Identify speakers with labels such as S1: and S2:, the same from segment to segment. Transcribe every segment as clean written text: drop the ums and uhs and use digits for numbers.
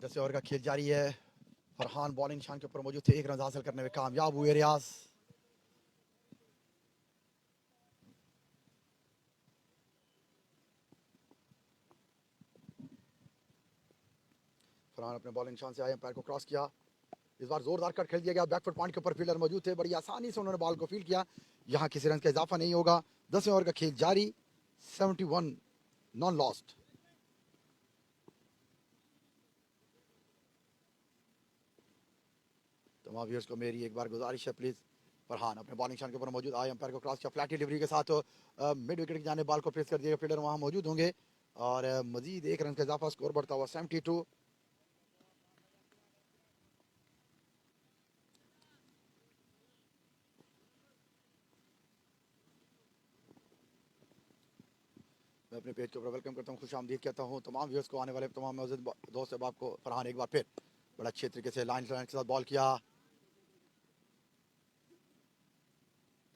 S1: 10 over का खेल जारी है। फरहान बॉलिंग निशान के ऊपर मौजूद थे, 1 रन हासिल करने में कामयाब हुए रियाज। फरहान अपने बॉलिंग निशान से आए, अंपायर को क्रॉस किया। इस बार जोरदार कट खेल दिया गया, बैकफुट पॉइंट के ऊपर फील्डर मौजूद थे, बड़ी आसानी से उन्होंने बॉल को फील्ड किया। यहाँ किसी रन का इजाफा नहीं होगा। 10 ओवर का खेल जारी, 71 नॉन लॉस्ट। तमाम व्यूअर्स को मेरी एक बार गुजारिश है, प्लीज फरहान अपने बॉलिंग निशान के ऊपर मौजूद आए, अंपायर को क्रॉस किया, फ्लैट डिलीवरी के साथ मिड विकेट की जाने बॉल को प्लेस कर दिया। फील्डर वहां मौजूद होंगे और मजीद 1 रन का इजाफा, स्कोर बढ़ता हुआ 72। मैं अपने पेज के ऊपर वेलकम करता हूँ, खुश आमदीद कहता हूँ तमाम व्यूअर्स को, आने वाले तमाम दोस्त अहबाब को। फरहान एक बार फिर बड़ा अच्छे तरीके से लाइन के साथ बॉल किया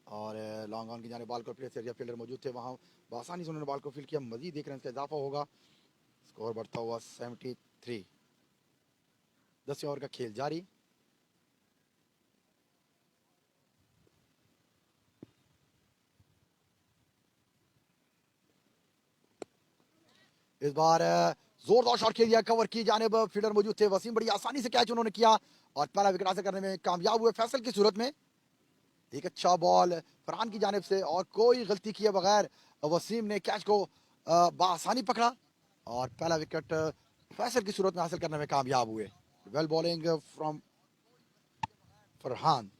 S1: और लॉन्ग ऑन की जाने बॉल को प्लेस कर दिया। फील्डर मौजूद थे वहाँ, आसानी से उन्होंने बॉल को फील्ड किया। मजीद 1 रन का इजाफा होगा, स्कोर बढ़ता हुआ 73। 10 ओवर का खेल जारी। इस बार जोरदार शॉट खेल दिया, कवर की जानिब फील्डर मौजूद थे वसीम, बड़ी आसानी से कैच उन्होंने किया और पहला विकेट हासिल करने में कामयाब हुए फैसल की सूरत में। एक अच्छा बॉल फरहान की जानिब से और कोई गलती किए बगैर वसीम ने कैच को बआसानी पकड़ा और पहला विकेट फैसल की सूरत में हासिल करने में कामयाब हुए। Well bowling from Farhan.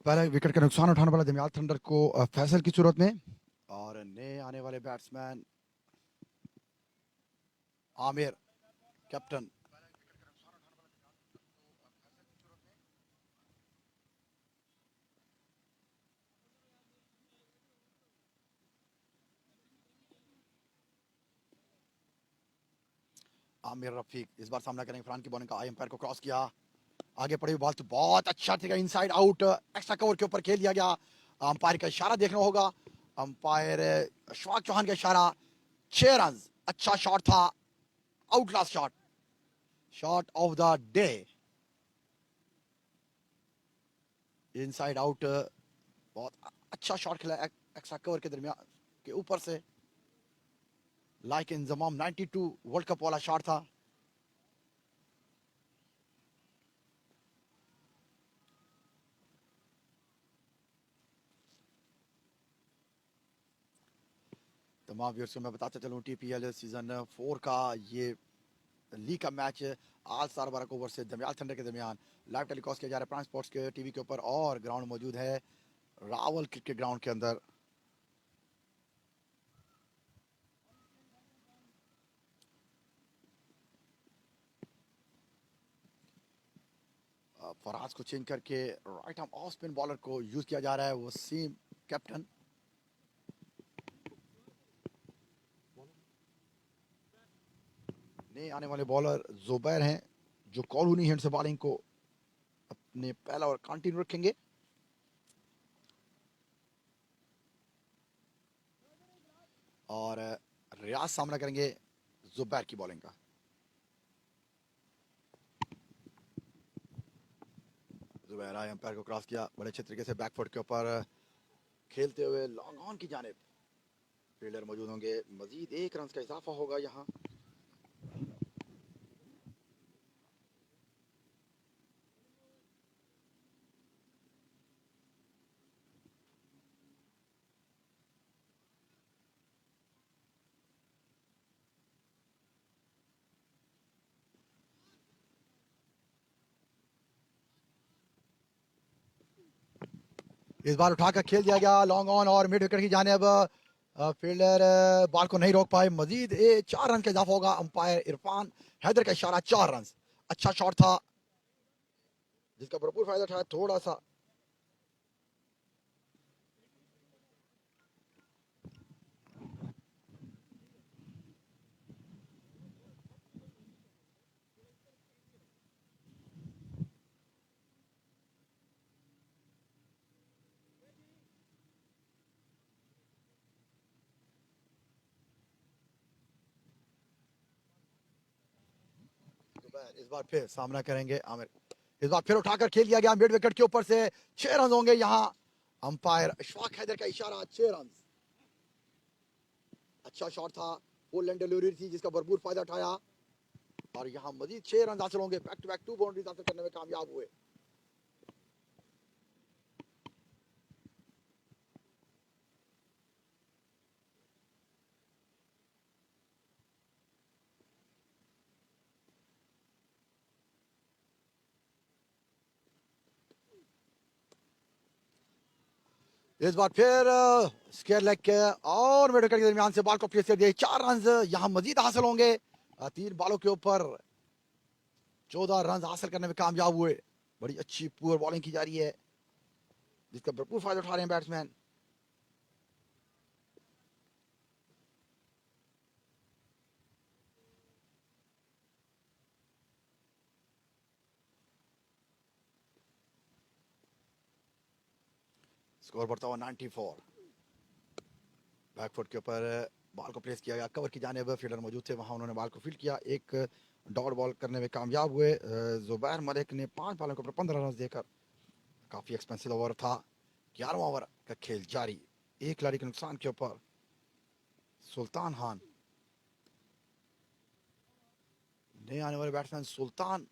S1: पहले विकेट का नुकसान उठाने वाला दमियाल थंडर को फैसल की सूरत में, और नए आने वाले बैट्समैन आमिर कैप्टन। आमिर रफीक इस बार सामना करेंगे फरहान की बॉलिंग का। आई अंपायर को क्रॉस किया, आगे पड़ी हुई बॉल तो बहुत अच्छा था, इनसाइड आउट एक्स्ट्रा कवर के ऊपर खेल दिया गया। अंपायर का इशारा देखना होगा, अंपायर अशफाक चौहान का इशारा। 6 रन, अच्छा शॉट था, out class shot, shot of the day. Inside out, बहुत अच्छा शॉट खेला एक्स्ट्रा कवर के दरमियान के ऊपर से, लाइक इंजमाम 92 वर्ल्ड कप वाला शॉट था। तमाम व्यूअर्स को मैं बताता चलूँ, टीपीएल सीजन 4 का ये लीग का मैच आज सार बारह ओवर से दमियाल थंडर के दरमियान लाइव टेलीकास्ट किया जा रहा है प्राइम स्पोर्ट्स के टीवी के ऊपर, और ग्राउंड मौजूद है रावल क्रिकेट ग्राउंड के अंदर। फराज को चेंज करके right arm off spin bowler को यूज किया जा रहा है, वसीम कैप्टन। नए आने वाले बॉलर जुबैर हैं, जो कॉलोनी हैंड से बॉलिंग को अपने पहला और कंटिन्यू रखेंगे। और रियाज सामना करेंगे जुबैर की बॉलिंग का। जुबैर आए, अंपायर को क्रॉस किया, बड़े अच्छे तरीके से बैकफुट के ऊपर खेलते हुए लॉन्ग ऑन की जानिब फील्डर मौजूद होंगे। मजीद 1 रन का इजाफा होगा यहाँ। इस बार उठाकर खेल दिया गया लॉन्ग ऑन और मिड विकेट की जानिब फील्डर बॉल को नहीं रोक पाए। मजीद 4 रन का इजाफा होगा। अंपायर इरफान हैदर का इशारा 4 रन। अच्छा शॉट था जिसका भरपूर फायदा उठाया। थोड़ा सा इस बार फिर सामना करेंगे आमिर। इस बार फिर उठाकर खेल दिया गया मिड विकेट के ऊपर से। 6 रन होंगे यहाँ। अंपायर अशफाक हैदर का इशारा 6 रन। अच्छा शॉट था। फुल लेंथ डिलीवरी थी जिसका भरपूर फायदा उठाया और यहाँ मजीद 6 रन हासिल होंगे। बैक टू बैक 2 बाउंड्रीज हासिल करने में कामयाब हुए। इस बार फिर स्क्वायर लेग के और मिड विकेट के दरमियान से बॉल को प्लेस कर दिया। 4 रन यहाँ मजीद हासिल होंगे। 3 बॉलों के ऊपर 14 रन हासिल करने में कामयाब हुए। बड़ी अच्छी पुअर बॉलिंग की जा रही है जिसका भरपूर फायदा उठा रहे हैं बैट्समैन। स्कोर बढ़ता हुआ 94। बैकफुट के ऊपर बॉल को प्लेस किया गया। कवर की जानिब फील्डर मौजूद थे वहां उन्होंने बॉल को फील्ड किया। एक डॉट बॉल करने में कामयाब हुए। जुबैर मलिक ने 5 बॉलों के ऊपर 15 रन देकर काफी एक्सपेंसिव ओवर था। 11वां ओवर का खेल जारी। एक खिलाड़ी के नुकसान के ऊपर सुल्तान खान नए आने वाले बैट्समैन सुल्तान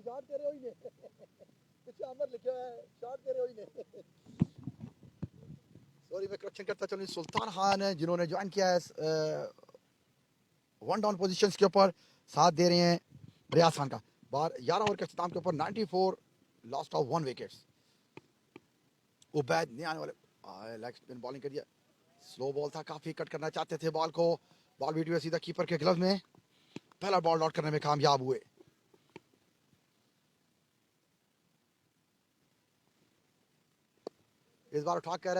S1: शॉट तेरे होई ने पीछे अमर लिखा है शॉट तेरे होई ने। सॉरी मैं करेक्शन करता चलूं। सुल्तान खान जिन्होंने ज्वाइन किया है वन डाउन पोजीशंस के ऊपर साथ दे रहे हैं रियाज खान का। बार 11 ओवर के अख्ताम के ऊपर 94 लॉस्ट ऑफ 1 विकेट्स। उबैद नहीं आने वाले लेग स्पिन बॉलिंग कर दिया। स्लो बॉल था काफी कट करना चाहते थे बॉल को। बॉल बीट हुआ सीधा कीपर के ग्लव में। पहला बॉल लॉट करने में कामयाब हुए। इस बार उठाकर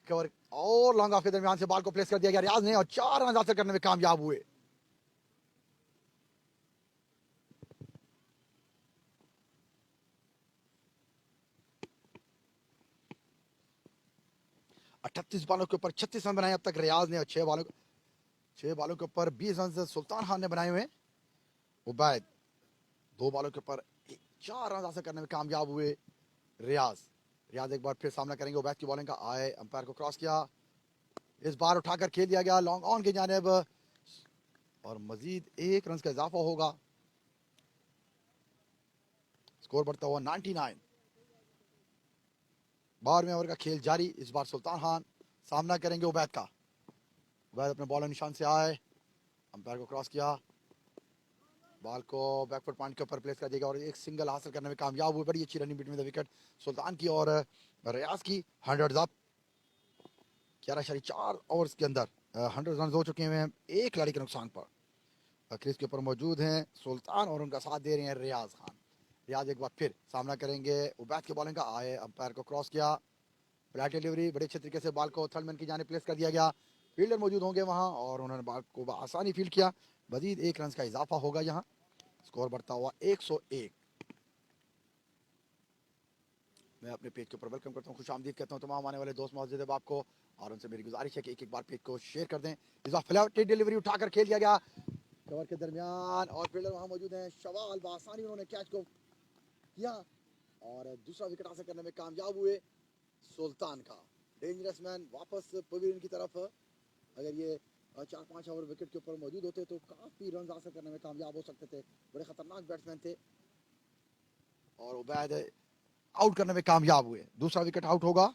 S1: कवर और लॉन्ग ऑफ के दरमियान से बॉल को प्लेस कर दिया गया रियाज ने और 4 रन हासिल करने में कामयाब हुए। 38 बॉलों के ऊपर 36 रन बनाए अब तक रियाज ने और 6 बॉलों के ऊपर 20 रन सुल्तान खान ने बनाए हुए। उबैद 2 बॉलों के ऊपर 4 रन हासिल करने में कामयाब हुए। रियाज रियाज एक बार फिर सामना करेंगे उबैद की बॉलिंग का। आए अंपायर को क्रॉस किया। इस बार उठाकर खेल दिया गया लॉन्ग ऑन की जानिब और मजीद 1 रन का इजाफा होगा। स्कोर बढ़ता हुआ 99। 12वें ओवर का खेल जारी। इस बार सुल्तान खान सामना करेंगे उबैद का। उबैद अपने बॉलर निशान से आए अंपायर को क्रॉस किया। बॉल को बैकफुट पॉइंट के ऊपर प्लेस कर दिया और एक सिंगल हासिल करने में कामयाब हुए। बड़ी अच्छी रनिंग बिटवीन द विकेट सुल्तान की और रियाज की। 100 अप 11.4 ओवर्स के अंदर 100 रन हो चुके हैं। एक खिलाड़ी के नुकसान पर क्रीज के ऊपर मौजूद हैं सुल्तान और उनका साथ दे रहे हैं रियाज खान। रियाज एक बार फिर सामना करेंगे उबैद की बॉलिंग का। आए अंपायर को क्रॉस किया। फ्लैट डिलीवरी बड़े अच्छे तरीके से बॉल को थर्ड मैन की जाने प्लेस कर दिया गया। फील्डर मौजूद होंगे वहां और उन्होंने बॉल को आसानी फील्ड किया। मजीद 1 रन का इजाफा होगा यहाँ। स्कोर बढ़ता हुआ 101। मैं अपने पेज के ऊपर वेलकम करता हूँ खुश आमदीद कहता हूँ तमाम आने वाले दोस्त मौजूद है आपको और उनसे मेरी गुजारिश है कि एक एक बार पेज को शेयर कर दें। इस बार फ्लैट डिलीवरी उठाकर खेल दिया गया। कवर के दरमियान और फील्डर वहां मौजूद हैं शवाल, बआसानी उन्होंने कैच को किया और दूसरा विकेट हासिल करने में कामयाब हुए सुल्तान का। डेंजरस मैन वापस पवेलियन की तरफ। अगर ये 4-5 ओवर विकेट के ऊपर मौजूद होते तो काफी रन हासिल करने में कामयाब हो सकते थे। बड़े खतरनाक बैट्समैन थे और उबैद आउट करने में कामयाब हुए। दूसरा विकेट आउट होगा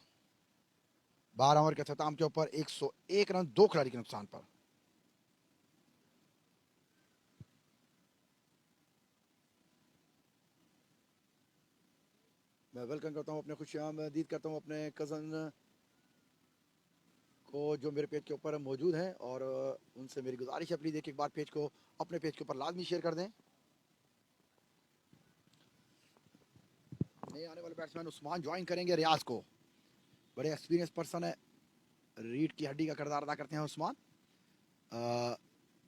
S1: 12 ओवर के अख्ताम के ऊपर। 101 रन 2 खिलाड़ी के नुकसान पर। मैं वेलकम करता हूं, अपने खुशामदीद करता हूं अपने कज़न को जो मेरे पेज के ऊपर मौजूद हैं और उनसे मेरी गुजारिश है प्लीज़ एक बार पेज को अपने पेज के ऊपर लाजमी शेयर कर दें। नए आने वाले बैट्समैन उस्मान ज्वाइन करेंगे रियाज को। बड़े एक्सपीरियंस पर्सन है, रीढ़ की हड्डी का किरदार अदा करते हैं उस्मान।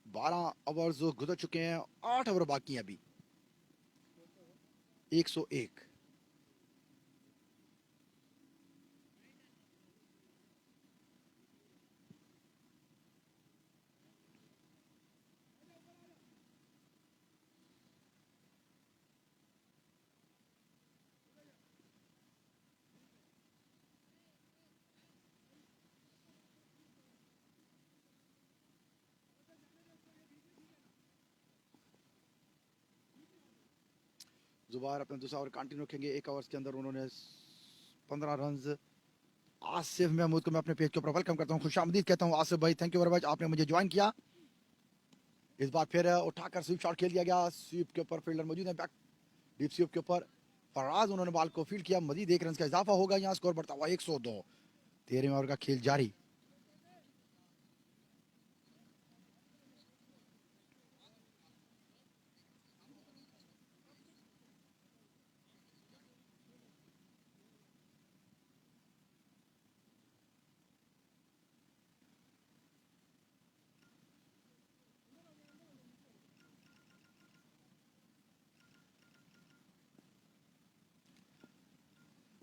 S1: 12 ओवर्स गुजर चुके हैं, 8 ओवर बाकी हैं अभी। 101। जुबार अपना दूसरा ओवर कंटिन्यू रखेंगे। 1 ओवर्स के अंदर उन्होंने 15 रन। आसिफ महमूद को मैं अपने पेज के ऊपर वेलकम करता हूँ, खुशामदीद कहता हूँ। आसिफ भाई थैंक यू वेरी मच, आपने मुझे ज्वाइन किया। इस बार फिर उठाकर स्वीप शॉट खेल दिया गया। स्वीप के ऊपर फील्डर मौजूद है, बैक डीप स्वीप के ऊपर फराज उन्होंने बॉल को फील्ड किया। मजीद 1 रन का इजाफा होगा, यहाँ स्कोर बढ़ता हुआ 102। 13वें ओवर का खेल जारी।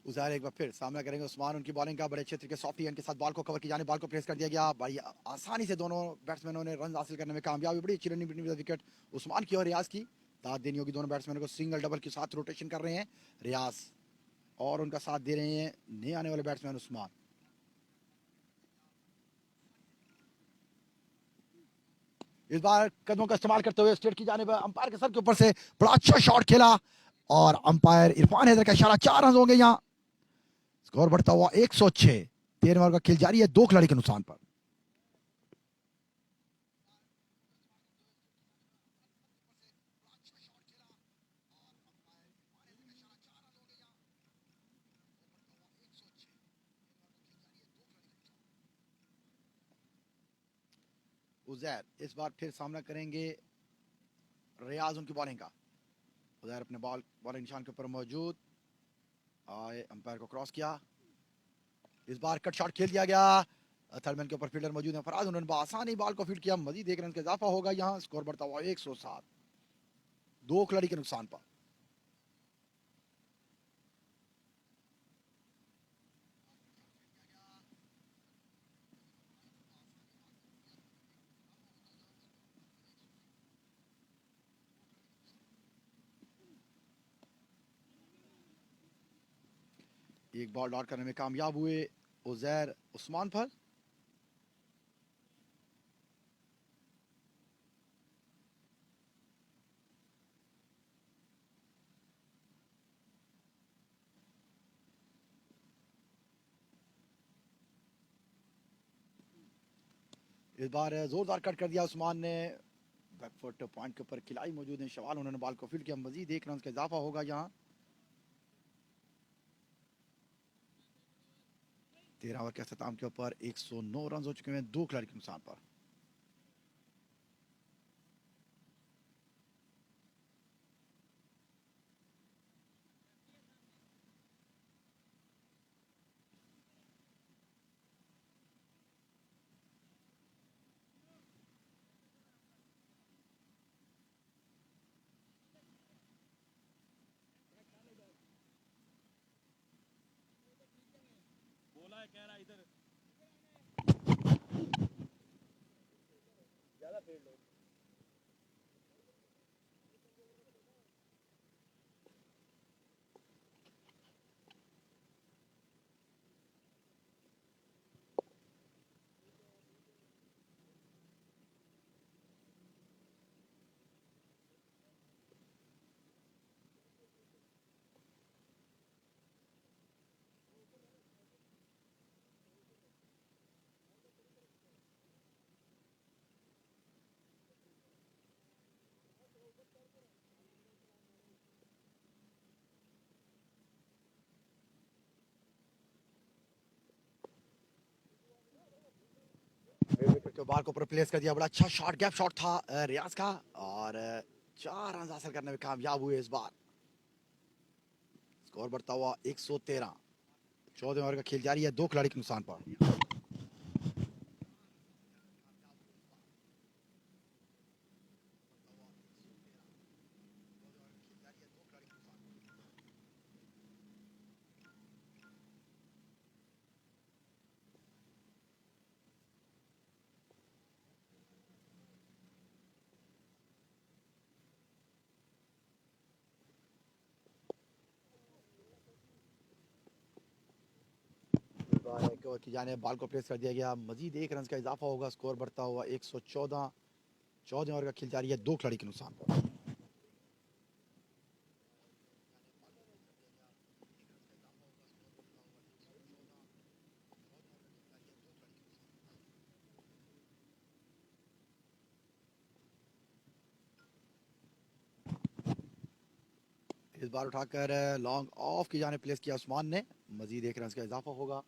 S1: उजैर एक बार फिर सामना करेंगे उस्मान, उनकी बॉलिंग का बड़े अच्छे तरीके सॉफ्टी हैंड के साथ बॉल को कवर की जाने बॉल को प्लेस कर दिया गया। बड़ी आसानी से दोनों बैट्समैनों ने रन हासिल करने में कामयाबी। बड़ी अच्छी रनिंग विकेट उस्मान की और रियाज की। दाद देनी होगी दोनों बैट्समैनों को। सिंगल डबल के साथ रोटेशन कर रहे हैं रियाज और उनका साथ दे रहे हैं नए आने वाले बैट्समैन उस्मान। इस बार कदमों का इस्तेमाल करते हुए स्टेट की जाने पर अंपायर के सर के ऊपर से बड़ा अच्छा शॉट खेला और अंपायर इरफान हैदर का इशारा। 4 रन होंगे यहाँ, स्कोर बढ़ता हुआ 106। 13 ओवर का खेल जारी है 2 खिलाड़ी के नुकसान पर। उजैर इस बार फिर सामना करेंगे रियाज उनकी बॉलिंग का। उजैर अपने बॉलिंग निशान के ऊपर मौजूद आए, अंपायर को क्रॉस किया। इस बार कट शॉट खेल दिया गया। थर्डमैन के ऊपर फील्डर मौजूद है फराज, उन्होंने आसानी बॉल को फील्ड किया। मजीद 1 रन का इजाफा होगा, यहाँ स्कोर बढ़ता हुआ 107। 2 खिलाड़ी के नुकसान पर। एक बॉल डॉट करने में कामयाब हुए उजैर उस्मान पर। इस बार जोरदार कट कर दिया उस्मान ने। बैकफुट पॉइंट के ऊपर खिलाड़ी मौजूद हैं शवाल, उन्होंने बॉल को फील्ड किया। मजीद 1 रन का इजाफा होगा यहाँ। 13 ओवर के अख्ताम के ऊपर 109 रन हो चुके हैं 2 खिलाड़ी के नुकसान पर। के बाल को ऊपर प्लेस कर दिया, बड़ा अच्छा शॉट, गैप शॉट था रियाज का, और 4 रन हासिल करने में कामयाब हुए इस बार। स्कोर बढ़ता हुआ 113। 14वें ओवर का खेल जारी है, 2 खिलाड़ी के नुकसान पर। एक ओवर की जाने बॉल को प्लेस कर दिया गया, मजीद 1 रन का इजाफा होगा, स्कोर बढ़ता हुआ 114। 14वें ओवर का खेल जारी है, 2 खिलाड़ी के नुकसान पर। इस बार उठाकर लॉन्ग ऑफ की जाने प्लेस किया उस्मान ने, मजीद 1 रन का इजाफा होगा।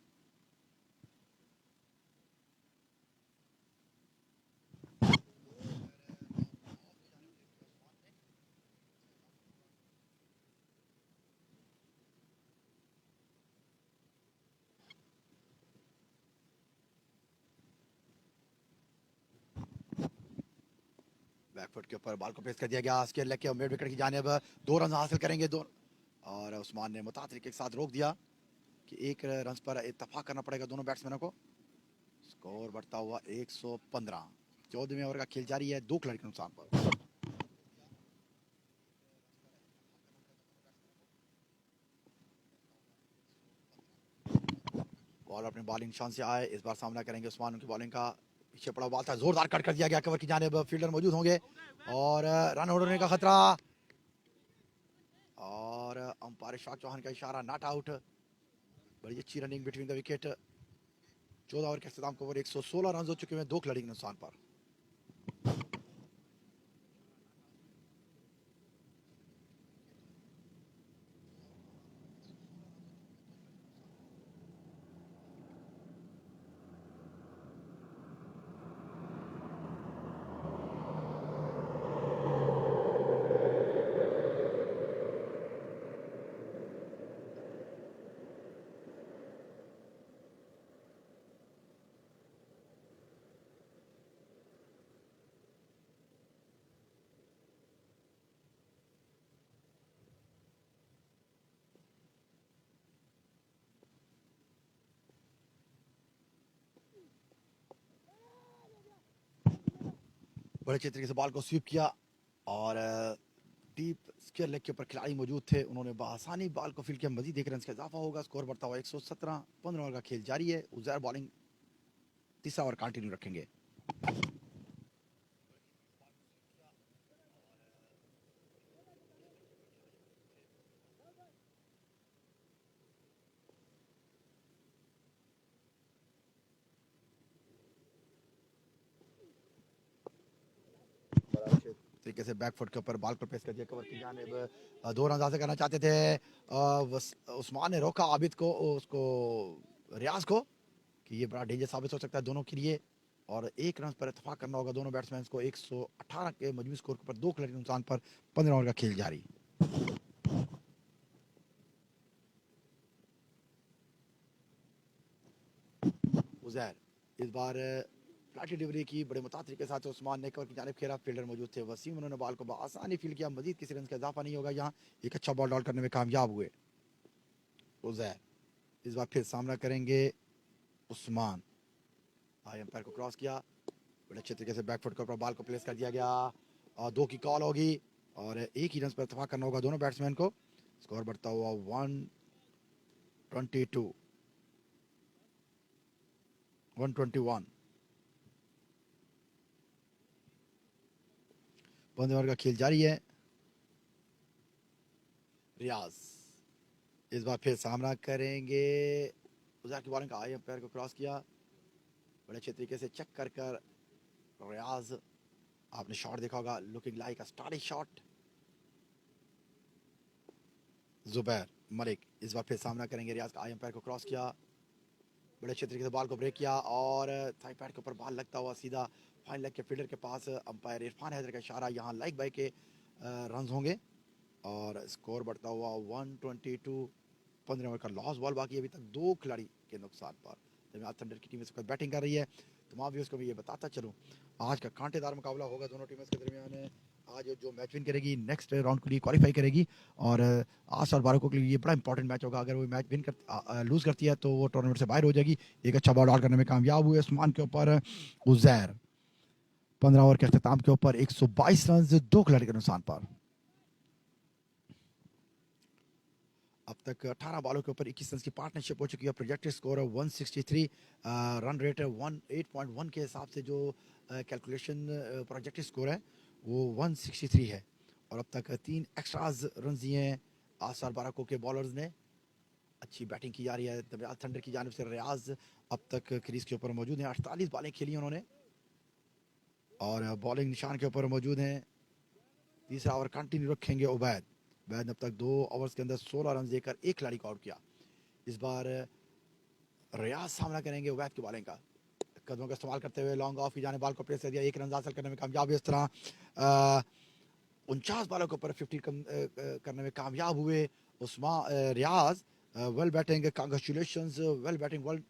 S1: बैकफुट के ऊपर बॉल को प्लेस कर दिया गया, स्केयर लेग के मिड विकेट की जानिब 2 रन हासिल करेंगे दो, और उस्मान ने मुताबिक तरीके के साथ रोक दिया कि 1 रन पर इत्तफाक करना पड़ेगा दोनों बैट्समैनों को। स्कोर बढ़ता हुआ 115। 14वें ओवर का खेल जारी है, 2 खिलाड़ी के नुकसान पर। बॉल अपने बॉलिंग निशान से आए, इस बार सामना करेंगे उस्मान, उनकी बॉलिंग का पीछे पड़ा बॉल था, जोरदार कट कर दिया गया कवर की जानिब, फील्डर मौजूद होंगे और रन उड़ने का खतरा, और अंपायर शाह चौहान का इशारा, नॉट आउट। बड़ी अच्छी running between the wicket. 14 over के इख्तिताम को ओवर 116 रन हो चुके हैं, 2 खिलाड़ी के नुकसान पर। बड़े अच्छे तरीके से बॉल को स्वीप किया, और डीप स्क्वायर लेग के ऊपर खिलाड़ी मौजूद थे, उन्होंने बआसानी बॉल को फील्ड किया, मजीद 1 रन का इजाफा होगा, स्कोर बढ़ता हुआ 117। 15 ओवर का खेल जारी है, उजैर बॉलिंग तीसरा ओवर कंटिन्यू रखेंगे। तरीके से बैक फुट के ऊपर बॉल को प्रेस कर दिया, कवर की जानिब 2 रन हासिल करना चाहते थे, उस्मान ने रोका आबिद को, उसको रियाज को, कि ये बड़ा डेंजर साबित हो सकता है दोनों के लिए, और 1 रन पर इतफाक करना होगा दोनों बैट्समैन को। 118 के मजमू स्कोर के ऊपर 2 खिलाड़ी के नुकसान पर 15 ओवर का खेल जारी। उजैर इस बार फ्लैट डिलीवरी की, बड़े मुताबिक के साथ उस्मान ने कवर की जानिब खेला, फील्डर मौजूद थे वसीम, उन्होंने बॉल को आसानी फील्ड किया, मजीद किसी रन का इजाफा नहीं होगा यहाँ, एक अच्छा बॉल डाउन करने में कामयाब हुए उजैर। इस बार फिर सामना करेंगे उस्मान, आई एम्पायर को क्रॉस किया, बड़े अच्छे तरीके से बैकफुट के ऊपर बॉल को प्लेस कर दिया गया, और 2 की कॉल होगी, और 1 ही रन पर इतफाक करना होगा दोनों बैट्समैन को। स्कोर बढ़ता हुआ 122, 121। 15 ओवर का खेल जारी है। रियाज इस बार फिर सामना करेंगे, उजैर की बॉलिंग का आई एम्पायर को क्रॉस किया, बड़े अच्छे तरीके से चेक कर कर रियाज, आपने शॉट देखा होगा, लुकिंग लाइक अ स्टाइलिश शॉट। जुबैर मलिक इस बार फिर सामना करेंगे, रियाज का आई एम्पायर को क्रॉस किया, बड़े अच्छे तरीके से बॉल को ब्रेक किया और थाई पैड के ऊपर बॉल लगता हुआ सीधा फाइन लेग के फील्डर के पास। अंपायर इरफान हैदर का इशारा, यहाँ लाइक बाई के रन होंगे और स्कोर बढ़ता हुआ 122। 15 ओवर का लॉस बॉल बाकी अभी तक 2 खिलाड़ी के नुकसान पर। जब आज थंडर की टीम इस वक्त बैटिंग कर रही है, तमाम व्यूअर्स को भी ये बताता चलूँ आज का कांटेदार मुकाबला होगा दोनों टीमों के दरमियान। आज जो मैच विन करेगी नेक्स्ट राउंड के लिए क्वालिफाई करेगी और आज और 12 के लिए ये बड़ा इंपॉर्टेंट मैच होगा। अगर वो मैच विन कर लूज करती है तो वो टूर्नामेंट से बाहर हो जाएगी। एक अच्छा बॉल आउट करने में कामयाब हुए उस्मान के ऊपर उजैर। 15 ओवर के अख्ताम के ऊपर 122 रन 2 खिलाड़ी के नुकसान पर। अब तक 18 बॉलों के ऊपर 21 रन की पार्टनरशिप हो चुकी है। प्रोजेक्टेड स्कोर है 163, रन रेट है 18.1 के हिसाब से जो कैलकुलेशन प्रोजेक्टेड स्कोर है वो 163 है और अब तक 3 एक्स्ट्राज रन दिए हैं आसार बाराको के बॉलर्स ने। अच्छी बैटिंग की जा रही है दमयाल थंडर की जानिब से। रियाज अब तक क्रीज के ऊपर मौजूद हैं, 48 बॉलें खेली उन्होंने और बॉलिंग निशान के ऊपर मौजूद हैं। तीसरा ओवर कंटिन्यू रखेंगे उबैद। उबैद ने अब तक 2 ओवर्स के अंदर 16 रन देकर एक खिलाड़ी को आउट किया। इस बार रियाज सामना करेंगे उबैद की बॉलिंग का। कदमों का इस्तेमाल करते हुए लॉन्ग ऑफ की जाने बॉल को प्लेस कर दिया, 1 रन हासिल करने में कामयाब हुए। इस तरह 49 बॉलों के ऊपर 50 करने में कामयाब हुए Riyaz. Well batting, congratulations, well batting, world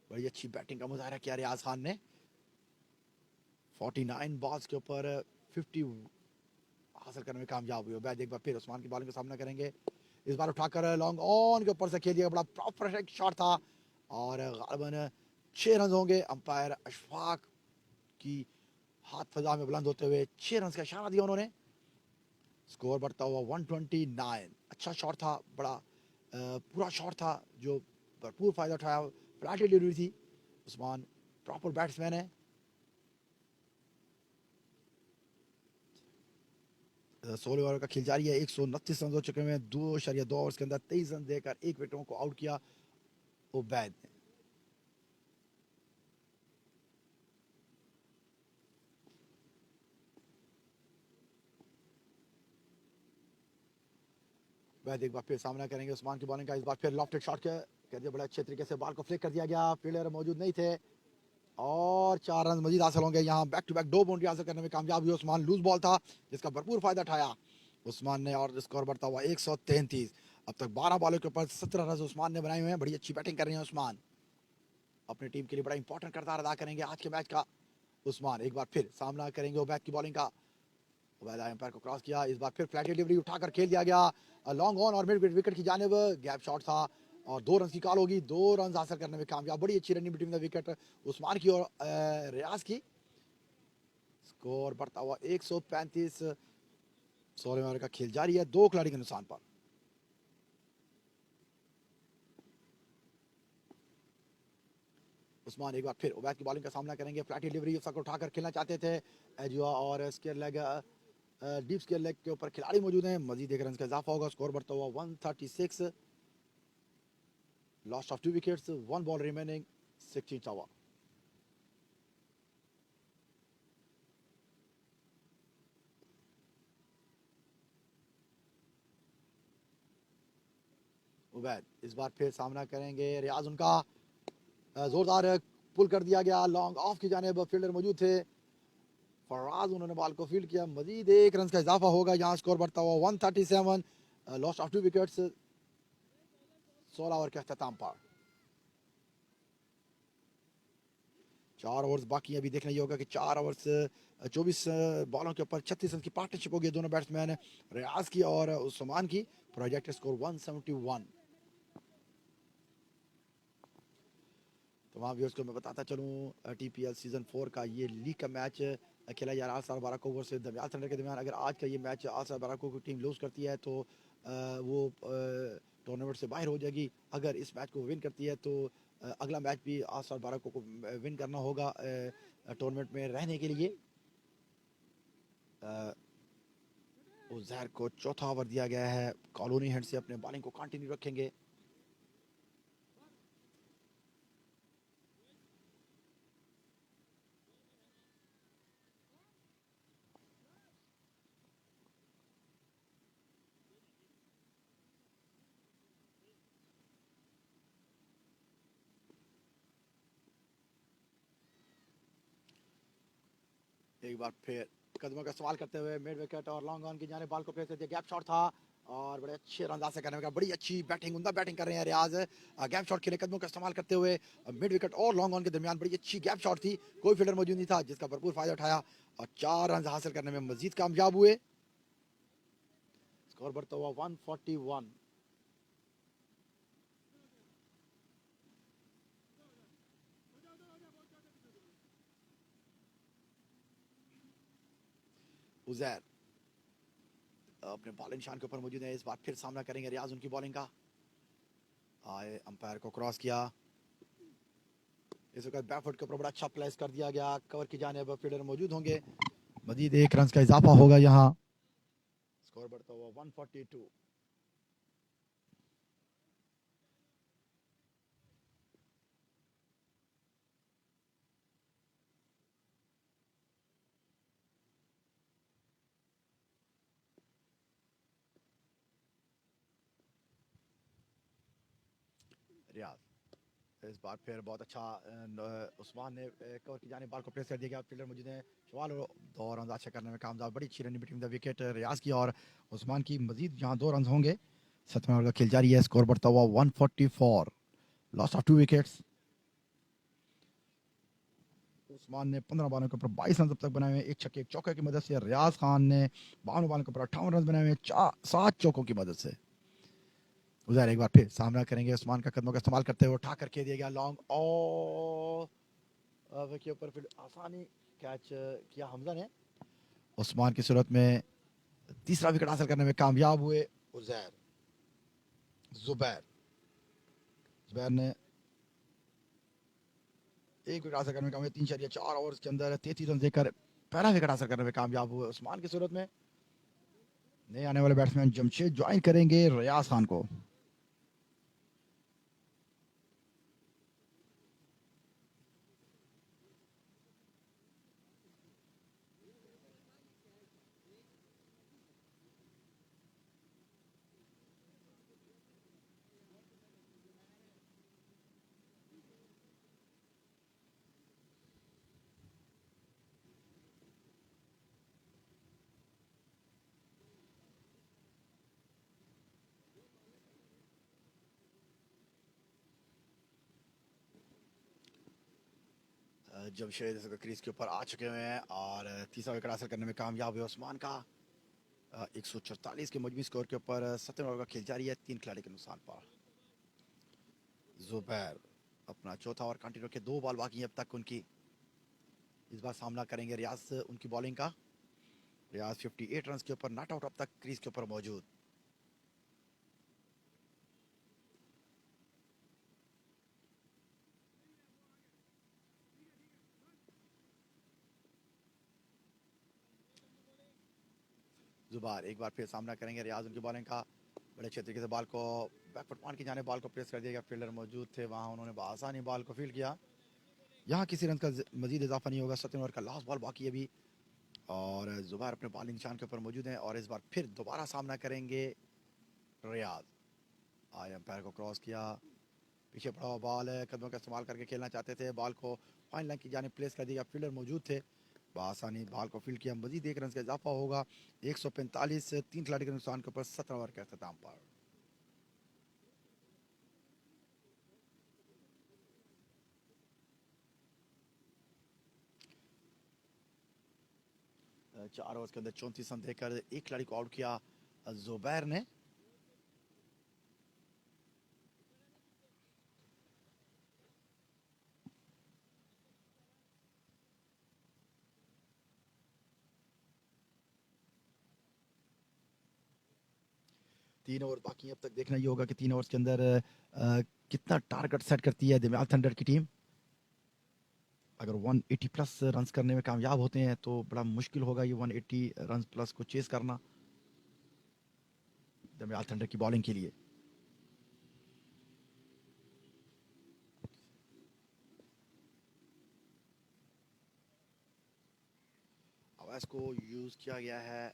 S1: बड़ी अच्छी बैटिंग का मुजाहरा किया रियाज खान ने। 49 बॉल्स के ऊपर 50 हासिल करने में कामयाब हुए। बैद एक बार फिर उस्मान की बॉलिंग का सामना करेंगे। इस बार उठाकर लॉन्ग ऑन के ऊपर से खेल दिया, बड़ा प्रॉपर एक शॉट था और गालिबन 6 रन होंगे। अंपायर अशफाक की हाथ फजा में बुलंद होते हुए 6 रन का इशारा दिया उन्होंने। स्कोर बढ़ता हुआ 129। अच्छा शॉट था, बड़ा पूरा शॉट था जो भरपूर फायदा उठाया। फ्लैट डिलीवरी थी। उस्मान प्रॉपर बैट्समैन है। 16 ओवर का खेल जारी है। 129 रन हो चुके हैं। 2.2 ओवर्स के अंदर 23 रन देकर एक विकेटों को आउट किया उबैद ने। उबैद एक बार फिर सामना करेंगे उस्मान की बॉलिंग का। इस बार फिर लॉफ्टेड शॉट कर दिया, बड़ा अच्छे तरीके से बॉल को फ्लिक कर दिया गया। फील्डर मौजूद नहीं थे और 4 रन मजीद हासिल होंगे। यहाँ बैक टू बैक 2 बाउंड्री हासिल करने में कामयाब हुए उस्मान। लूज बॉल था जिसका भरपूर फायदा उठाया उस्मान ने और स्कोर बढ़ता हुआ 133। अब तक 12 बॉलों के ऊपर 17 रन उस्मान ने बनाए हुए हैं। बड़ी अच्छी बैटिंग कर रहे हैं उस्मान, अपनी टीम के लिए बड़ा इंपॉर्टेंट किरदार अदा करेंगे आज के मैच का। उस्मान एक बार फिर सामना करेंगे उबैद की बॉलिंग का। उबैद एम्पायर को क्रॉस किया, इस बार फिर फ्लैट डिलीवरी उठाकर खेल दिया गया लॉन्ग ऑन और मिड विकेट की जानिब। गैप शॉट था और 2 रन की कॉल होगी। 2 रन हासिल करने में कामयाब। बड़ी अच्छी running between the wicket Usman की और रियाज की। स्कोर बढ़ता हुआ 135। 16 ओवर का खेल जारी है, 2 खिलाड़ी के नुकसान पर। उस्मान एक बार फिर उबैद की बॉलिंग का सामना करेंगे। फ्लैट डिलीवरी उसको उठाकर खेलना चाहते थे एजुआ और square leg, deep square leg के ऊपर खिलाड़ी मौजूद हैं। मजीद 1 रन का इजाफा होगा। स्कोर बढ़ता हुआ 136। Lost of 2 wickets, 1 ball remaining, 16th over. Ubaid इस बार फिर सामना करेंगे रियाज। उनका जोरदार पुल कर दिया गया लॉन्ग ऑफ की जानिब। फील्डर मौजूद थे फराज, उन्होंने बॉल को फील्ड किया। मजीद 1 रन का इजाफा होगा। यहाँ स्कोर बढ़ता हुआ 137। लॉस्ट ऑफ 2 विकेट्स 16 ओवर के अख्ताम पर। 4 ओवर्स बाकी अभी देखना ये होगा कि 4 ओवर्स 24 बॉलों के ऊपर 36 रन की पार्टनरशिप होगी दोनों बैट्समैन रियाज की और उस्मान की। Project score 171। तमाम व्यूअर्स को मैं बताता चलूँ टीपीएल सीजन 4 का ये लीग का मैच खेला जा रहा है आल बाराको वर्सेस से दमयाल थंडर के दरमियान। अगर आज का ये मैच आल बाराको की टीम लूज करती है तो वो टूर्नामेंट से बाहर हो जाएगी। अगर इस मैच को विन करती है तो अगला मैच भी आल बाराको को विन करना होगा टूर्नामेंट में रहने के लिए। उजैर को चौथा ओवर दिया गया है। कॉलोनी हैंड से अपने बॉलिंग को कंटिन्यू रखेंगे। एक बार फिर कदमों का इस्तेमाल करते हुए मिड विकेट और लॉन्ग ऑन की जाने बॉल को प्लेस कर दिया, गैप शॉट था और बड़े अच्छे अंदाज से करने का, बड़ी अच्छी बैटिंग, उम्दा बैटिंग कर रहे हैं रियाज। गैप शॉट खेले कदमों का इस्तेमाल करते हुए मिड विकेट और लॉन्ग ऑन के दरमियान बड़ी अच्छी गैप शॉट थी, कोई फील्डर मौजूद नहीं था जिसका भरपूर फायदा उठाया और 4 रन हासिल करने में मजीद कामयाब हुए। स्कोर बढ़ता हुआ 141। उजैर अपने बॉलिंग शान के ऊपर मौजूद है, इस बार फिर सामना करेंगे रियाज उनकी बॉलिंग का। आए अंपायर को क्रॉस किया, इस वक्त बैकफुट के ऊपर बड़ा अच्छा प्लेस कर दिया गया, कवर की जानिब फील्डर मौजूद होंगे, मजीद 1 रन का इजाफा होगा यहाँ। स्कोर बढ़ता हुआ 142। रियाज इस बार फिर बहुत अच्छा उस्मान ने कवर की जाने बॉल को प्रेस कर दिया गया, फील्डर मौजूद है, सवाल दो रन अच्छा करने में कामयाब, बड़ी अच्छी रन बिटवीन द विकेट रियाज की और उस्मान की, मजीद यहाँ 2 रन होंगे। 7वें ओवर का खेल जारी है, स्कोर बढ़ता हुआ 144, लॉस ऑफ 2 विकेट्स। उस्मान ने 15 बॉलों के ऊपर 22 रन अब तक बनाए हुए, एक छक्के एक चौके की मदद से। रियाज खान ने 52 बॉलों के ऊपर 58 रन बनाए हुए, 7 चौकों की मदद से। उधर एक बार फिर सामना करेंगे उस्मान का, कदमों का इस्तेमाल करते हुए उठा करके दिया गया लॉन्ग और के ऊपर फिर आसानी कैच किया हमजा ने। उस्मान की सूरत में तीसरा विकेट हासिल करने में कामयाब हुए उजैर। जुबैर जुबैर ने एक विकेट हासिल करने में कामयाब, 3.4 ओवर के अंदर 33 रन देकर पहला विकेट हासिल करने में कामयाब हुए उस्मान की सूरत में। नए आने वाले बैट्समैन जमशेद ज्वाइन करेंगे रियाज खान को। जमशेद क्रीज के ऊपर आ चुके हुए हैं और तीसरा विकेट हासिल करने में कामयाब हुए उस्मान का। 144 के मजमूई स्कोर के ऊपर 7वें ओवर का खेल जारी है, 3 खिलाड़ी के नुकसान पर। जुबैर अपना चौथा ओवर कंटिन्यू के, 2 बॉल बाकी है अब तक उनकी। इस बार सामना करेंगे रियाज उनकी बॉलिंग का। रियाज 58 रन के ऊपर नॉट आउट अब तक क्रीज के ऊपर मौजूद। जुबार एक बार फिर सामना करेंगे रियाज उनकी बॉलिंग का, बड़े अच्छे तरीके से बॉल को बैकफुट पॉइंट की जाने बॉल को प्रेस कर दिया गया, फील्डर मौजूद थे वहां, उन्होंने आसानी बॉल को फील्ड किया। यहाँ किसी रन का मजीद इजाफा नहीं होगा, 7वें ओवर का लास्ट बॉल बाकी है अभी और जुबार अपने बॉलिंग निशान के ऊपर मौजूद हैं और इस बार फिर दोबारा सामना करेंगे रियाज। आए अंपायर को क्रॉस किया, पीछे पड़ा हुआ बॉल है, कदमों का इस्तेमाल करके खेलना चाहते थे, बॉल को फाइन लाइन की जाने प्लेस कर दिया, फील्डर मौजूद थे, बआसानी बॉल को फील्ड किया, मजीद 1 रन का इजाफा होगा। 145 3 खिलाड़ी के नुकसान के ऊपर 17 ओवर के अख्ताम पर। 4 ओवर के अंदर 34 रन देकर एक खिलाड़ी को आउट किया जुबैर ने। तीन ओवर बाकी अब तक देखना ये होगा कि 3 ओवर्स के अंदर कितना टारगेट सेट करती है दमियाल थंडर की टीम। अगर 180 प्लस रन करने में कामयाब होते हैं तो बड़ा मुश्किल होगा ये 180 रन प्लस को चेस करना दमियाल थंडर की बॉलिंग के लिए। अवैस को यूज किया गया है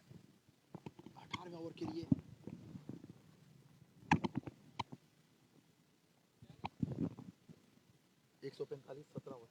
S1: 18वें ओवर के लिए। 145 17 ओवर।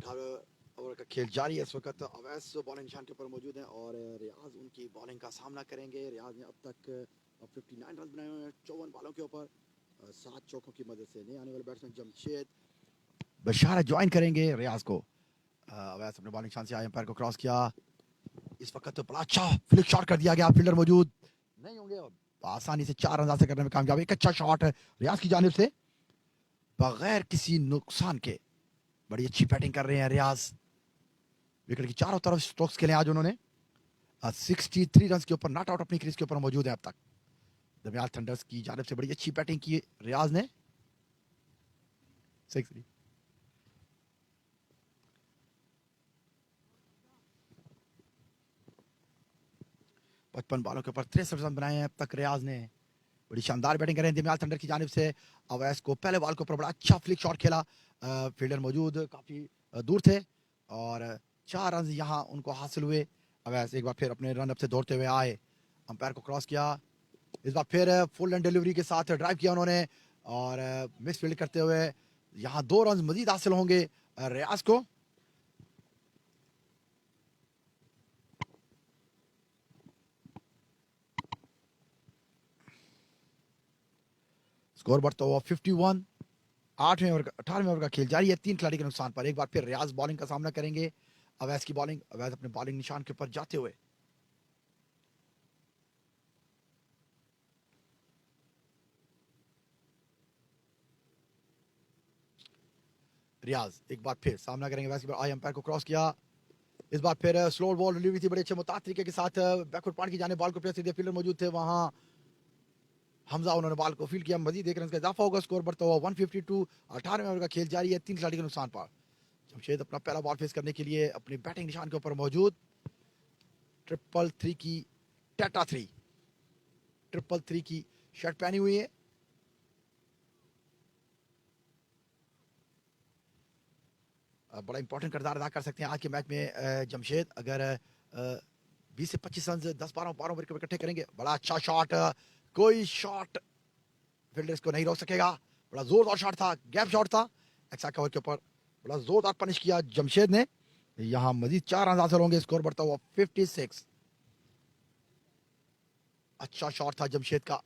S1: 18 ओवर का खेल जारी है इस वक्त। अवैस बॉलिंग निशान के ऊपर मौजूद हैं और रियाज उनकी बॉलिंग का सामना करेंगे। रियाज ने अब तक 59 रन बनाए हुए हैं 54 बॉलों के ऊपर, 7 चौकों की मदद से। नए आने वाले बैट्समैन जमशेद बशारा ज्वाइन करेंगे रियाज को। अवैस अपने बॉलिंग निशान से आए, एम्पायर को क्रॉस किया। इस वक्त तो बड़ा अच्छा फ्लिक शॉट कर दिया गया, फील्डर मौजूद नहीं होंगे और आसानी से 4 रन हासिल करने में कामयाब। एक अच्छा शॉट है रियाज की जानिब से बगैर किसी नुकसान के। बड़ी अच्छी बैटिंग कर रहे हैं रियाज, विकेट की चारों तरफ स्ट्रोक्स खेले आज उन्होंने। 63 रन के ऊपर नॉट आउट अपनी क्रीज के ऊपर मौजूद है अब तक। दमियाल थंडर्स की जानिब से बड़ी अच्छी बैटिंग की रियाज ने। 55 बॉलों के ऊपर 63 रन बनाए हैं अब तक रियाज ने। बड़ी शानदार बैटिंग करें दमियाल थंडर की जानिब से। अवैस को पहले बॉल के ऊपर बड़ा अच्छा फ्लिक शॉट खेला, फील्डर मौजूद काफी दूर थे और 4 रन यहाँ उनको हासिल हुए। अवैस एक बार फिर अपने रन अप से दौड़ते हुए आए, अंपायर को क्रॉस किया। इस बार फिर फुल एंड डिलीवरी के साथ ड्राइव किया उन्होंने और मिस फील्ड करते हुए यहाँ 2 रन मजीद हासिल होंगे रियाज को। स्कोर बढ़ता हुआ 51। 18वें ओवर का खेल जारी है 3 खिलाड़ी के नुकसान पर। एक बार फिर रियाज बॉलिंग का सामना करेंगे। अवैस की बॉलिंग, अवैस अपने बॉलिंग निशान के ऊपर जाते हुए। रियाज एक बार फिर सामना करेंगे अवैस की। आई अंपायर को क्रॉस किया। इस बार फिर स्लो बॉल डिलीवरी थी बड़े अच्छे मुताद तरीके के साथ। बैकवर्ड पॉइंट की जाने बॉल को प्रेस दिया, फील्डर मौजूद थे वहां। हमजा उन्होंने बॉल को फील्ड किया, मजीद 1 रन का इजाफा होगा। स्कोर बढ़ता हुआ 152। 18वें ओवर का खेल जारी है 3 खिलाड़ी के नुकसान पर। जमशेद अपना पहला बॉल फेस करने के लिए अपनी बैटिंग निशान के ऊपर मौजूद। 333 की टाटा 333 की शर्ट पहनी हुई है। बड़ा इंपॉर्टेंट किरदार अदा कर सकते हैं आज के मैच में जमशेद। अगर 20 से 25 रन 10-12 ओवर के इकट्ठे करेंगे। बड़ा अच्छा शॉट, कोई शॉट फील्डर इसको नहीं रोक सकेगा। बड़ा जोरदार शॉट था, गैप शॉट था। एक्स्ट्रा कवर के ऊपर बड़ा जोरदार पनिश किया जमशेद ने। यहां मजीद 4 रन हासिल होंगे। स्कोर बढ़ता हुआ 56। अच्छा शॉट था जमशेद का।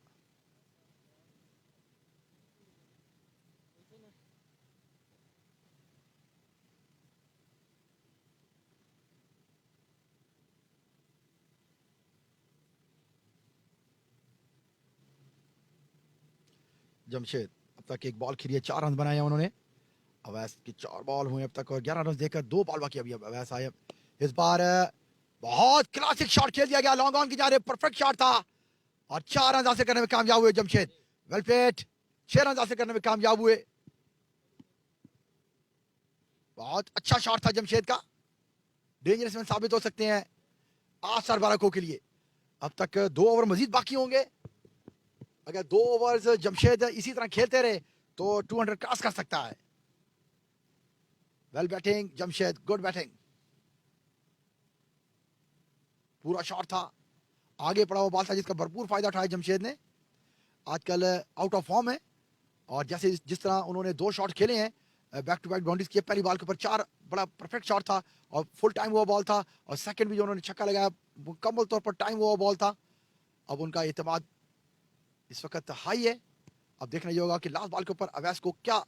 S1: जमशेद अब तक एक बॉल खेली है, 4 रन बनाए हैं उन्होंने। अवैस की 4 बॉल हुए अब तक और 11 रन देकर 2 बॉल बाकी। अभी अवैस आए। इस बार बहुत क्लासिक शॉट खेल दिया गया, लॉन्ग ऑन की जाने परफेक्ट शॉट था और 4 रन हासिल करने में कामयाब हुए जमशेद। वेल प्लेड, 6 रन हासिल करने में कामयाब हुए। बहुत अच्छा शॉट था जमशेद का, डेंजरस में साबित हो सकते हैं आज सरबारकों के लिए। अब तक 2 ओवर मजीद बाकी होंगे। अगर 2 ओवर्स जमशेद इसी तरह खेलते रहे तो 200 क्रॉस कर सकता है। Well batting Jamshed, good batting. पूरा शॉट था, आगे पड़ा हुआ बॉल था जिसका भरपूर फायदा उठाया जमशेद ने। आजकल आउट ऑफ फॉर्म है और जैसे जिस तरह उन्होंने 2 शॉट खेले हैं, बैक टू बैक बाउंड्रीज किए। पहली बॉल के ऊपर 4 बड़ा परफेक्ट शॉट था और फुल टाइम हुआ बॉल था और सेकंड भी जो उन्होंने छक्का लगाया मुकम्मल तौर पर टाइम हुआ बॉल था। अब उनका एतमाद इस वक्त हाई है। अब देखना ये होगा कि लास्ट बॉल के ऊपर अवैस को क्या।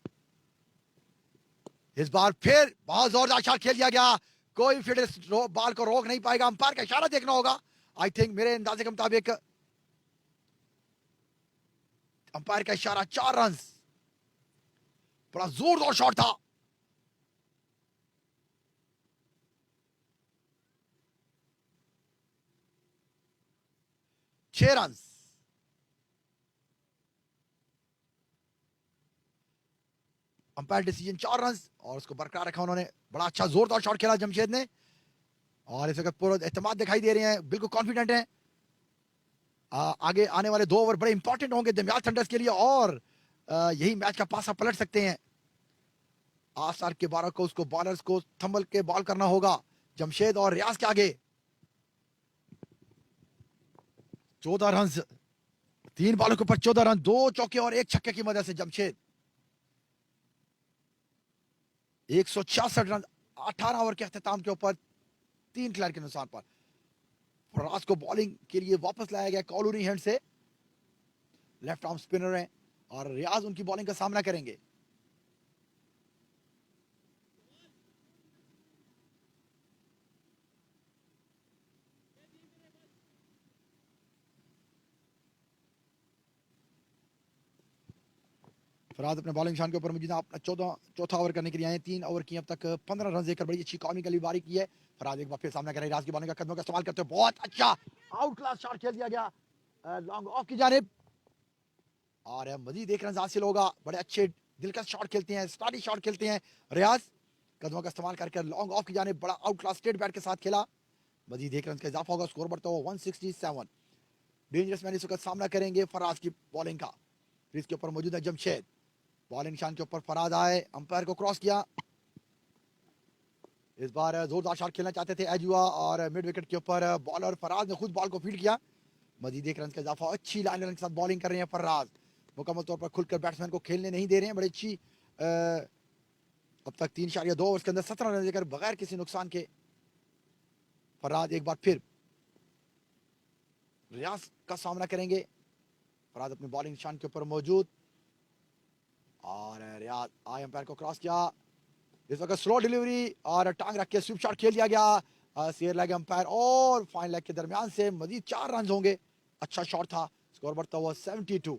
S1: इस बार फिर बहुत जोरदार शॉट खेल दिया गया, कोई फील्डर बॉल को रोक नहीं पाएगा। अंपायर का इशारा देखना होगा। आई थिंक मेरे अंदाजे के मुताबिक अंपायर का इशारा 4 रन। बड़ा जोरदार शॉट था। 6 रन। अंपायर डिसीजन 4 रन और उसको बरकरार रखा उन्होंने। बड़ा अच्छा जोरदार शॉट खेला जमशेद ने और इस वक्त पूरा एतमाद दिखाई दे रहे हैं, बिल्कुल कॉन्फिडेंट हैं। आगे आने वाले 2 ओवर बड़े इंपॉर्टेंट होंगे दमियाल थंडर्स के लिए और यही मैच का पासा पलट सकते हैं। आसार के 12 को उसको बॉलर्स को थंबल के बॉल करना होगा जमशेद और रियाज के आगे। 14 रन, 3 बॉलों के ऊपर 14 रन, 2 चौके और 1 छक्के की मदद से जमशेद 166 रन 18 ओवर के अख्ताम के ऊपर 3 खिलाड़ी के नुकसान पर फराज को बॉलिंग के लिए वापस लाया गया कॉलोनी हैंड से। लेफ्ट आर्म स्पिनर हैं और रियाज उनकी बॉलिंग का सामना करेंगे। फराज अपने बॉलिंग निशान के ऊपर मौजूद अपना चौथा ओवर करने के लिए आए। 3 ओवर की अब तक 15 रन देकर बड़ी अच्छी कॉमिकल बारी की है। फराज एक बार फिर सामना करें, रियाज की बॉलिंग का कदमों का इस्तेमाल करते हुए बहुत अच्छा आउट क्लास शॉट खेल दिया गया लॉन्ग ऑफ की जानिब और मजीद एक रन हासिल होगा। बड़े अच्छे दिलकश शॉट खेलते हैं, स्टाइलिश शॉट खेलते हैं रियाज। कदमों का इस्तेमाल करके लॉन्ग ऑफ की जानिब बड़ा आउट क्लास स्ट्रेट बैट के साथ खेला। मजीद एक रन का इजाफा होगा, स्कोर बढ़ता हुआ 167। डेंजरस मैन इस वक्त सामना करेंगे फराज की बॉलिंग का। क्रीज के ऊपर मौजूद है जमशेद, बॉलिंग निशान के ऊपर फराज आए, अंपायर को क्रॉस किया। इस बार जोरदार शॉट खेलना चाहते थे एज हुआ और मिड विकेट के ऊपर बॉलर फराज ने खुद बॉल को फील्ड किया। मजीद एक रन का इजाफा, अच्छी लाइन रन के साथ बॉलिंग कर रहे हैं फराज। मुकम्मल तौर पर खुलकर बैट्समैन को खेलने नहीं दे रहे हैं, बड़ी अच्छी अब तक 3.2 ओवर के अंदर 17 रन देकर बगैर किसी नुकसान के फराज एक बार फिर रियाज का सामना करेंगे। फराज अपनी बॉलिंग निशान के ऊपर मौजूद और रियाज आए, अंपायर को क्रॉस किया। इस वक्त स्लो डिलीवरी और टांग रख के स्विप शॉट खेल दिया गया शेयर लेग अंपायर और फाइन लेग के दरमियान से मजीद 4 रन होंगे। अच्छा शॉट था, स्कोर बढ़ता हुआ 72।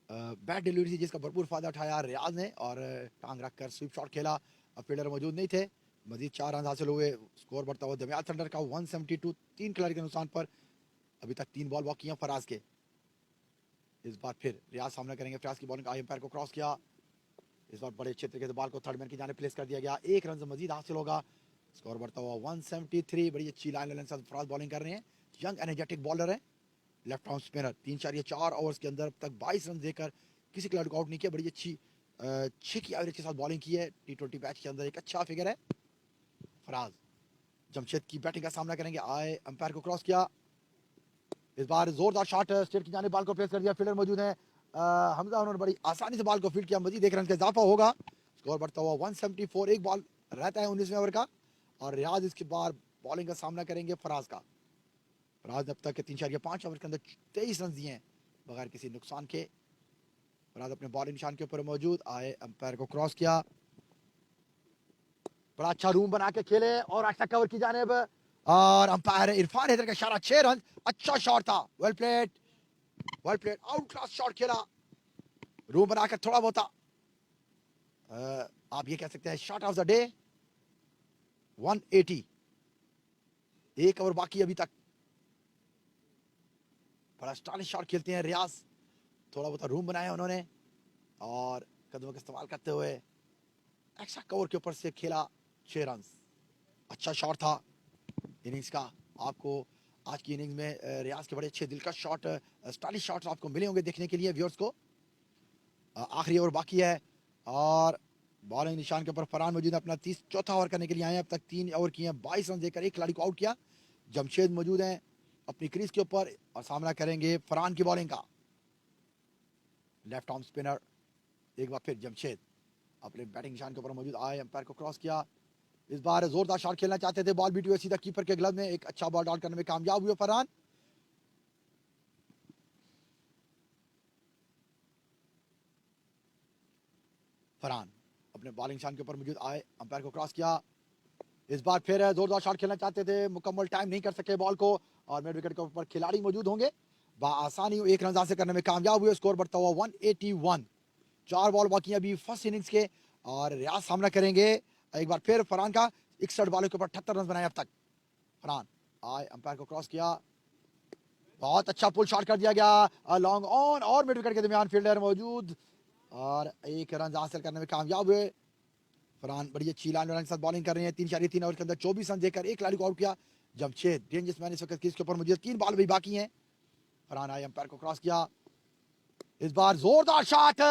S1: बैट डिलीवरी थी जिसका भरपूर फायदा उठाया रियाज ने और टांग रखकर स्विप शॉट खेला। अब फील्डर मौजूद नहीं थे, मजीद 4 रन हासिल हुए, स्कोर बढ़ता हुआ दमियात थंडर का 172। 3 खिलाड़ी के नुकसान पर अभी तक 3 बॉल बाकी हैं फराज के। इस बार फिर रियाज सामना करेंगे, फराज की बॉलिंग आई, अंपायर को क्रॉस किया। इस बार बड़े अच्छे तरीके से बॉल को थर्ड मैन की जाने प्लेस कर दिया गया। 1 रन से मजीद हासिल होगा, स्कोर बढ़ता हुआ 173। बड़ी अच्छी लाइन के साथ फराज बॉलिंग कर रहे हैं, यंग एनर्जेटिक बॉलर है। लेफ्ट आर्म स्पिनर 3.4 ओवर्स के अंदर अब तक 22 रन देकर किसी खिलाड़ी को आउट नहीं किया। बड़ी अच्छी 6 की एवरेज के साथ बॉलिंग की है। T20 मैच के अंदर एक अच्छा फिगर है। फराज जमशेद की बैटिंग का सामना करेंगे, आए, अंपायर को क्रॉस किया। इस बार जोरदार शॉट स्टेट की जानिब बॉल को प्लेस कर दिया, फील्डर मौजूद है हमजा, उन्होंने बड़ी आसानी से बॉल को फील्ड किया। मजीद 1 रन का इजाफा होगा, स्कोर बढ़ता हुआ 174। एक बॉल रहता है 19वें ओवर का और रियाज इसके बाद बॉलिंग का सामना करेंगे फराज का। फराज ने अब तक के 3.5 ओवर के अंदर 23 रन दिए हैं बगैर किसी नुकसान के। फराज अपने बॉलिंग निशान के ऊपर मौजूद, आए, अंपायर को क्रॉस किया। बड़ा अच्छा रूम बना के खेले और अच्छा कवर की जानिब और अंपायर इरफान हैदर का इशारा, 6 रन। अच्छा शॉट था, well played, well played, out class shot खेला। रूम बनाकर थोड़ा बहुत आप ये कह सकते हैं shot of the day 180। 1 over बाकी अभी तक। बड़ा स्टाइलिश शॉट खेलते हैं रियाज, थोड़ा बहुत रूम बनाया उन्होंने और कदमों का इस्तेमाल करते हुए एक्स्ट्रा कवर के ऊपर से खेला 6 रन। अच्छा शॉट था इनिंग्स का। आपको आज की इनिंग्स में रियाज के बड़े अच्छे दिलकश शॉट, स्टाइलिश शॉट्स आपको मिले होंगे देखने के लिए व्यूअर्स को। आखिरी ओवर बाकी है और बॉलिंग निशान के ऊपर फरहान मौजूद अपना 34 ओवर करने के लिए आए हैं। अब तक 3 ओवर किए हैं, 22 रन देकर एक खिलाड़ी को आउट किया। जमशेद मौजूद हैं अपनी क्रीज के ऊपर और सामना करेंगे फरहान की बॉलिंग का। लेफ्ट आर्म स्पिनर एक बार फिर जमशेद अपने बैटिंग निशान के ऊपर मौजूद, आए, अंपायर को क्रॉस किया। इस बार जोरदार शॉट खेलना चाहते थे, बॉल बीट हुए सीधा कीपर के ग्लव में। एक अच्छा बॉल डाउन करने में कामयाब हुए फरहान। फरहान अपने बॉलिंग निशान के ऊपर मौजूद, आए, अंपायर को क्रॉस किया। इस बार फिर जोरदार शॉट खेलना चाहते थे, मुकम्मल टाइम नहीं कर सके बॉल को और मिड विकेट के ऊपर खिलाड़ी मौजूद होंगे, आसानी 1 रन हासिल करने में कामयाब हुए। स्कोर बढ़ता हुआ 181। 4 बॉल बाकी अभी फर्स्ट इनिंग्स के और रियाज सामना करेंगे एक बार फिर फरहान का। 61 बॉलों के ऊपर 78 रन बनाए अब तक। फरहान आए, अंपायर को क्रॉस किया, बहुत अच्छा पुल शॉट कर दिया गया लॉन्ग ऑन और मिड विकेट के दरमियान फील्डर मौजूद और 1 रन हासिल करने में कामयाब हुए। फरहान बड़ी अच्छी लाइन के साथ बॉलिंग कर रहे हैं। 3.3 ओवर के अंदर 24 रन देकर एक खिलाड़ी को आउट किया। जमशेद डेंजरस मैन इस वक्त किसके ऊपर मौजूद, 3 बॉल भी बाकी हैं। फरहान आए, अंपायर को क्रॉस किया। इस बार जोरदार शॉट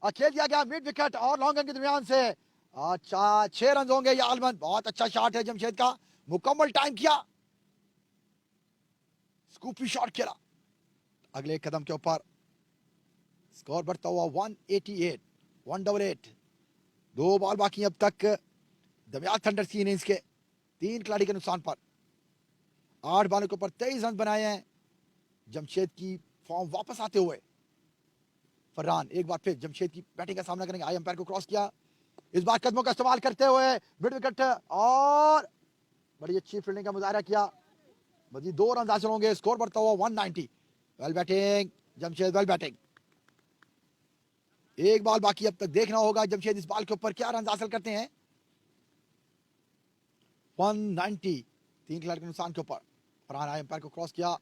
S1: खेल दिया गया मिड विकेट और लॉन्ग रन के दरमियान से। अच्छा 6 रन होंगे या आलमन। बहुत अच्छा शॉट है जमशेद का, मुकम्मल टाइम किया, स्कूपी शॉट खेला। अगले कदम के ऊपर स्कोर बढ़ता हुआ 188 188। 2 बॉल बाकी अब तक दमियाल थंडर्स की इनिंग्स के 3 खिलाड़ी के नुकसान पर। 8 बॉलों के ऊपर 23 रन बनाए हैं जमशेद की फॉर्म वापस आते हुए। फरहान एक बार फिर जमशेद की बैटिंग का सामना करेंगे। आई अंपायर को क्रॉस किया, इस बार कदमों का इस्तेमाल करते हुए मिड विकेट और बड़ी अच्छी फील्डिंग का मुजाहरा किया। मजीद 2 रन हासिल होंगे, स्कोर बढ़ता हुआ 190। Well batting Jamshed, well batting. एक बॉल बाकी अब तक, देखना होगा जमशेद इस बॉल के ऊपर क्या रन हासिल करते हैं। 190 3 खिलाड़ी के नुकसान के ऊपर। फरहान आई अंपायर को क्रॉस किया,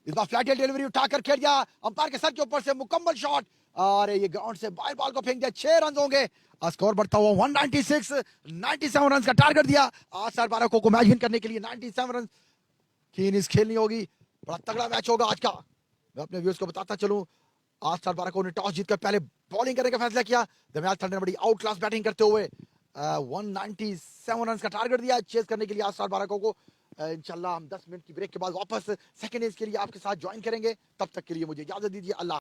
S1: इस बार फ्लैट डिलीवरी उठाकर खेल दिया अंपायर के सर के ऊपर से मुकम्मल शॉट और ये ग्राउंड से बाहर बॉल को फेंक दिया। 6 रन होंगे, स्कोर बढ़ता हुआ 196। 97 रन का टारगेट दिया आज 12 को मैच विन करने के लिए। 97 रन की इनिंग्स खेलनी होगी, बड़ा तगड़ा मैच होगा आज का। मैं अपने व्यूअर्स को बताता चलूं, आज 12 को उन्हें टॉस जीतकर पहले बॉलिंग करने का फैसला किया। दमियाल थंडर ने बड़ी आउट क्लास बैटिंग करते हुए 197 रन का टारगेट दिया चेस करने के लिए आज 12 को। इंशाल्लाह हम 10 मिनट की ब्रेक के बाद वापस सेकंड इनिंग्स के लिए आपके साथ ज्वाइन करेंगे। तब तक के लिए मुझे इजाजत दीजिए। अल्लाह।